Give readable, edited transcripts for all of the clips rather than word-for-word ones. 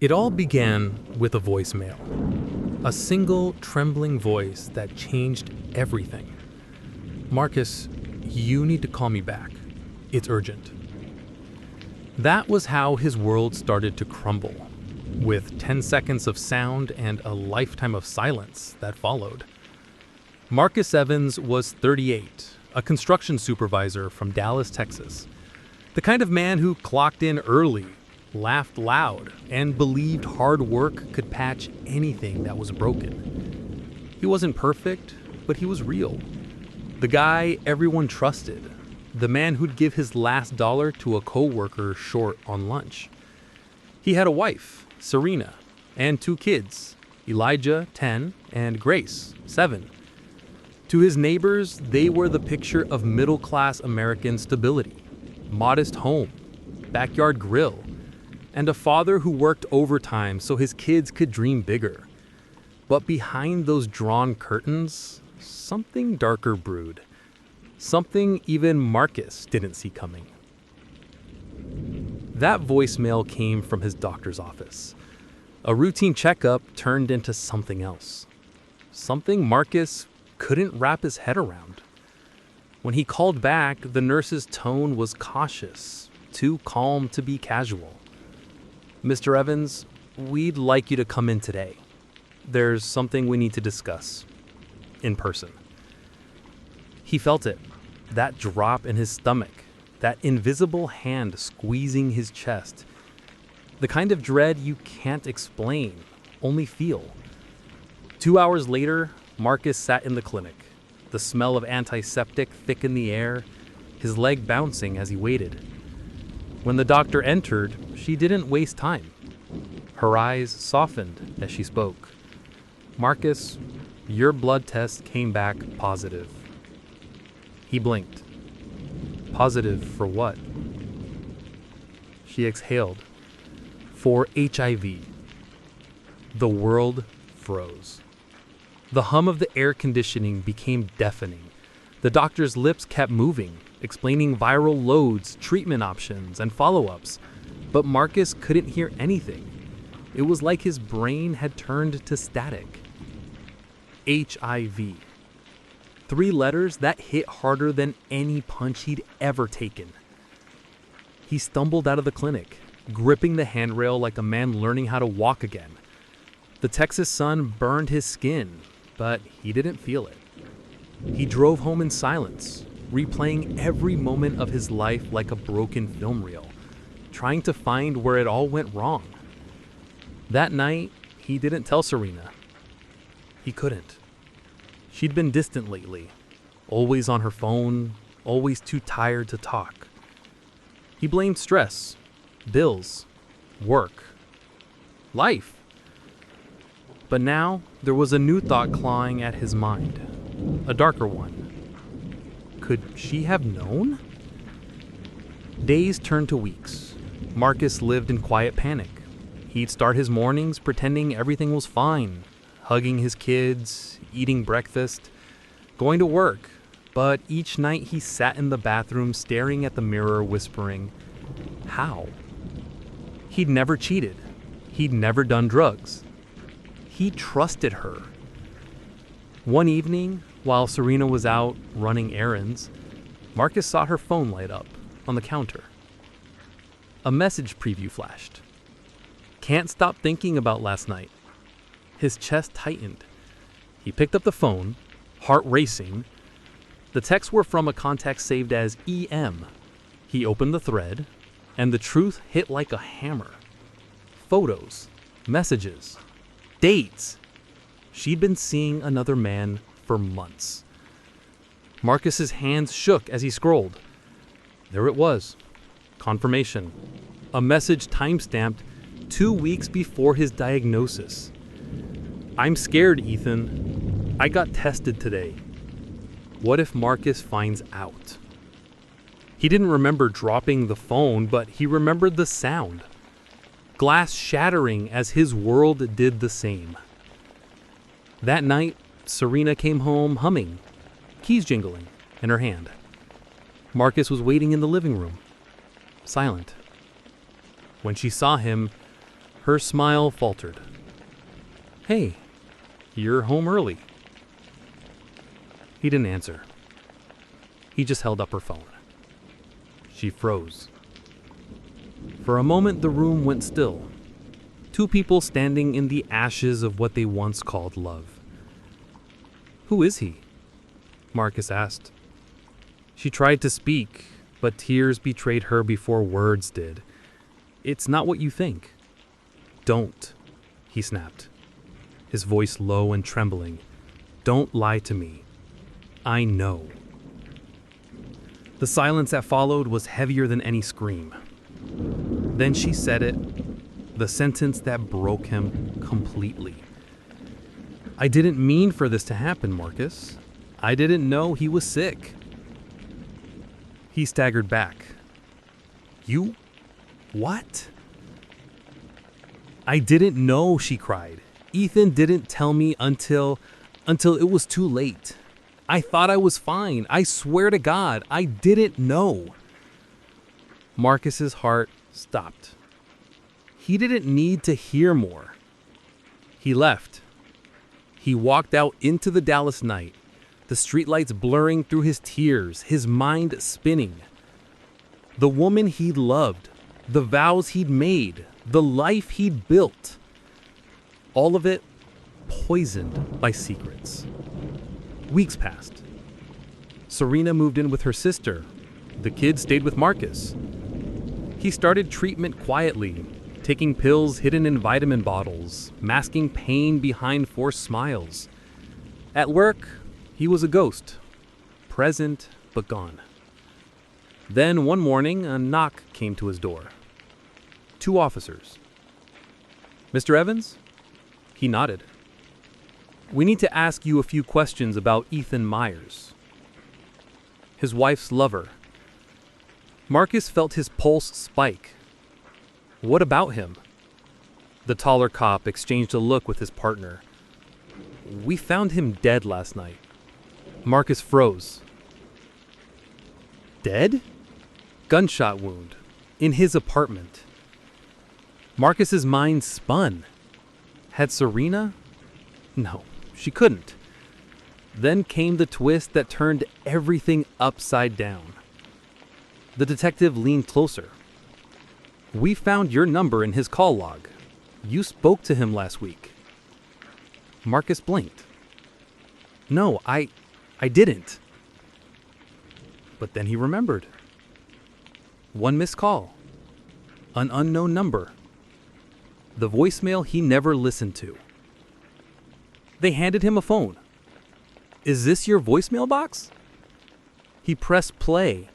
It all began with a voicemail. A single, trembling voice that changed everything. "Marcus, you need to call me back. It's urgent." That was how his world started to crumble, with 10 seconds of sound and a lifetime of silence that followed. Marcus Evans was 38, a construction supervisor from Dallas, Texas. The kind of man who clocked in early, laughed loud, and believed hard work could patch anything that was broken. He wasn't perfect, but he was real. The guy everyone trusted. The man who'd give his last dollar to a coworker short on lunch. He had a wife, Serena, and 2 kids, Elijah, 10, and Grace, 7. To his neighbors, they were the picture of middle-class American stability. Modest home, backyard grill, and a father who worked overtime so his kids could dream bigger. But behind those drawn curtains, something darker brewed. Something even Marcus didn't see coming. That voicemail came from his doctor's office. A routine checkup turned into something else. Something Marcus couldn't wrap his head around. When he called back, the nurse's tone was cautious, too calm to be casual. "Mr. Evans, we'd like you to come in today. There's something we need to discuss. In person." He felt it, that drop in his stomach, that invisible hand squeezing his chest. The kind of dread you can't explain, only feel. 2 hours later, Marcus sat in the clinic, the smell of antiseptic thick in the air, his leg bouncing as he waited. When the doctor entered, she didn't waste time. Her eyes softened as she spoke. "Marcus, your blood test came back positive." He blinked. "Positive for what?" She exhaled. "For HIV." The world froze. The hum of the air conditioning became deafening. The doctor's lips kept moving, explaining viral loads, treatment options, and follow-ups. But Marcus couldn't hear anything. It was like his brain had turned to static. HIV. 3 letters that hit harder than any punch he'd ever taken. He stumbled out of the clinic, gripping the handrail like a man learning how to walk again. The Texas sun burned his skin, but he didn't feel it. He drove home in silence, replaying every moment of his life like a broken film reel, trying to find where it all went wrong. That night, he didn't tell Serena. He couldn't. She'd been distant lately, always on her phone, always too tired to talk. He blamed stress, bills, work, life. But now, there was a new thought clawing at his mind, a darker one. Could she have known? Days turned to weeks. Marcus lived in quiet panic. He'd start his mornings pretending everything was fine, hugging his kids, eating breakfast, going to work. But each night he sat in the bathroom staring at the mirror, whispering, "How?" He'd never cheated. He'd never done drugs. He trusted her. One evening, while Serena was out running errands, Marcus saw her phone light up on the counter. A message preview flashed. "Can't stop thinking about last night." His chest tightened. He picked up the phone, heart racing. The texts were from a contact saved as EM. He opened the thread, and the truth hit like a hammer. Photos, messages, dates. She'd been seeing another man for months. Marcus's hands shook as he scrolled. There it was. Confirmation. A message time-stamped 2 weeks before his diagnosis. "I'm scared, Ethan. I got tested today. What if Marcus finds out?" He didn't remember dropping the phone, but he remembered the sound. Glass shattering as his world did the same. That night, Serena came home humming, keys jingling in her hand. Marcus was waiting in the living room, silent. When she saw him, Her smile faltered. "Hey, you're home early." He didn't answer. He just held up her phone. She froze. For a moment, the room went still. Two people standing in the ashes of what they once called love. "Who is he?" Marcus asked. She tried to speak, but tears betrayed her before words did. "It's not what you think." "Don't," he snapped, his voice low and trembling. "Don't lie to me. I know." The silence that followed was heavier than any scream. Then she said it, the sentence that broke him completely. "I didn't mean for this to happen, Marcus. I didn't know he was sick." He staggered back. "You? What?" "I didn't know," she cried. "Ethan didn't tell me until it was too late. I thought I was fine. I swear to God, I didn't know." Marcus's heart stopped. He didn't need to hear more. He left. He walked out into the Dallas night, the streetlights blurring through his tears, his mind spinning. The woman he'd loved, the vows he'd made, the life he'd built. All of it poisoned by secrets. Weeks passed. Serena moved in with her sister. The kids stayed with Marcus. He started treatment quietly, taking pills hidden in vitamin bottles, masking pain behind forced smiles. At work, he was a ghost, present but gone. Then one morning, a knock came to his door. 2 officers. "Mr. Evans?" He nodded. "We need to ask you a few questions about Ethan Myers, his wife's lover." Marcus felt his pulse spike. "What about him?" The taller cop exchanged a look with his partner. "We found him dead last night." Marcus froze. "Dead?" "Gunshot wound. In his apartment." Marcus's mind spun. Had Serena? No, she couldn't. Then came the twist that turned everything upside down. The detective leaned closer. "We found your number in his call log. You spoke to him last week." Marcus blinked. "No, I didn't." But then he remembered. One missed call. An unknown number. The voicemail he never listened to. They handed him a phone. "Is this your voicemail box?" He pressed play.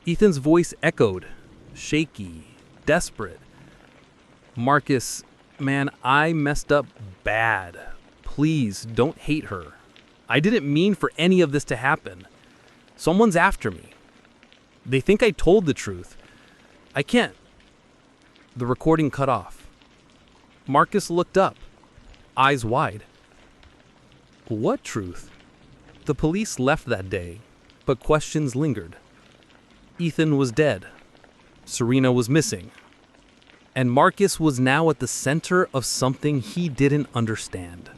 Ethan's voice echoed, shaky, desperate. "Marcus, man, I messed up bad. Please don't hate her. I didn't mean for any of this to happen. Someone's after me. They think I told the truth. I can't." The recording cut off. Marcus looked up, eyes wide. What truth? The police left that day, but questions lingered. Ethan was dead. Serena was missing. And Marcus was now at the center of something he didn't understand.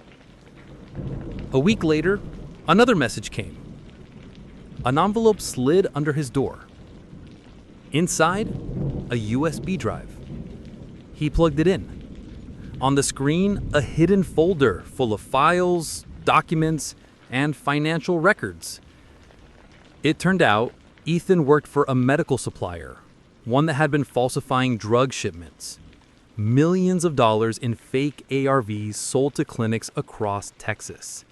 A week later, another message came. An envelope slid under his door. Inside, a USB drive. He plugged it in. On the screen, a hidden folder full of files, documents, and financial records. It turned out Ethan worked for a medical supplier, one that had been falsifying drug shipments. Millions of dollars in fake ARVs sold to clinics across Texas.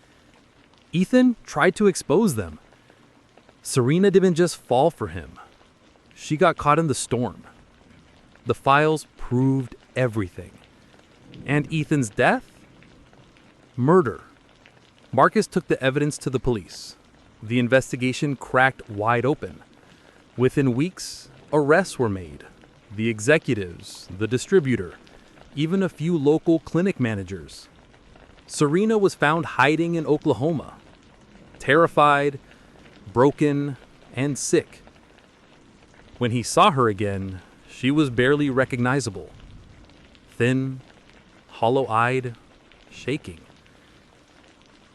Ethan tried to expose them. Serena didn't just fall for him. She got caught in the storm. The files proved everything. And Ethan's death? Murder. Marcus took the evidence to the police. The investigation cracked wide open. Within weeks, arrests were made. The executives, the distributor, even a few local clinic managers. Serena was found hiding in Oklahoma, terrified, broken, and sick. When he saw her again, she was barely recognizable. thin, hollow-eyed, shaking.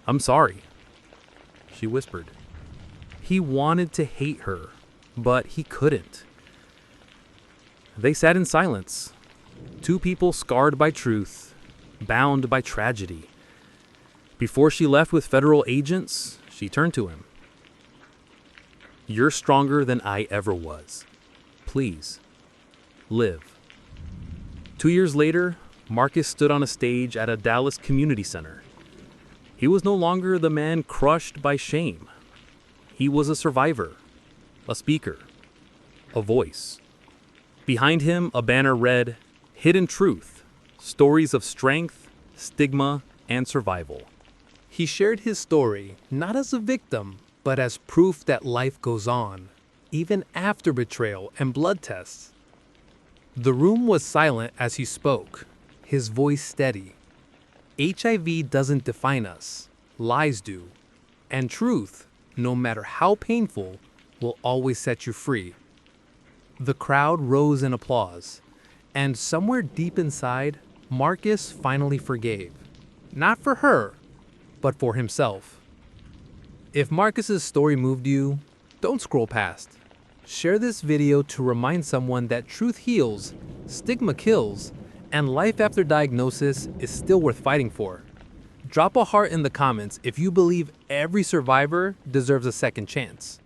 "I'm sorry," she whispered. He wanted to hate her, but he couldn't. They sat in silence, two people scarred by truth, bound by tragedy. Before she left with federal agents, she turned to him. "You're stronger than I ever was. Please, live." 2 years later, Marcus stood on a stage at a Dallas community center. He was no longer the man crushed by shame. He was a survivor, a speaker, a voice. Behind him, a banner read, "Hidden Truth, Stories of Strength, Stigma, and Survival." He shared his story not as a victim, but as proof that life goes on, even after betrayal and blood tests. The room was silent as he spoke, his voice steady. HIV doesn't define us, lies do. And truth, no matter how painful, will always set you free. The crowd rose in applause, and somewhere deep inside, Marcus finally forgave. Not for her, but for himself. If Marcus's story moved you, don't scroll past. Share this video to remind someone that truth heals, stigma kills, and life after diagnosis is still worth fighting for. Drop a heart in the comments if you believe every survivor deserves a second chance.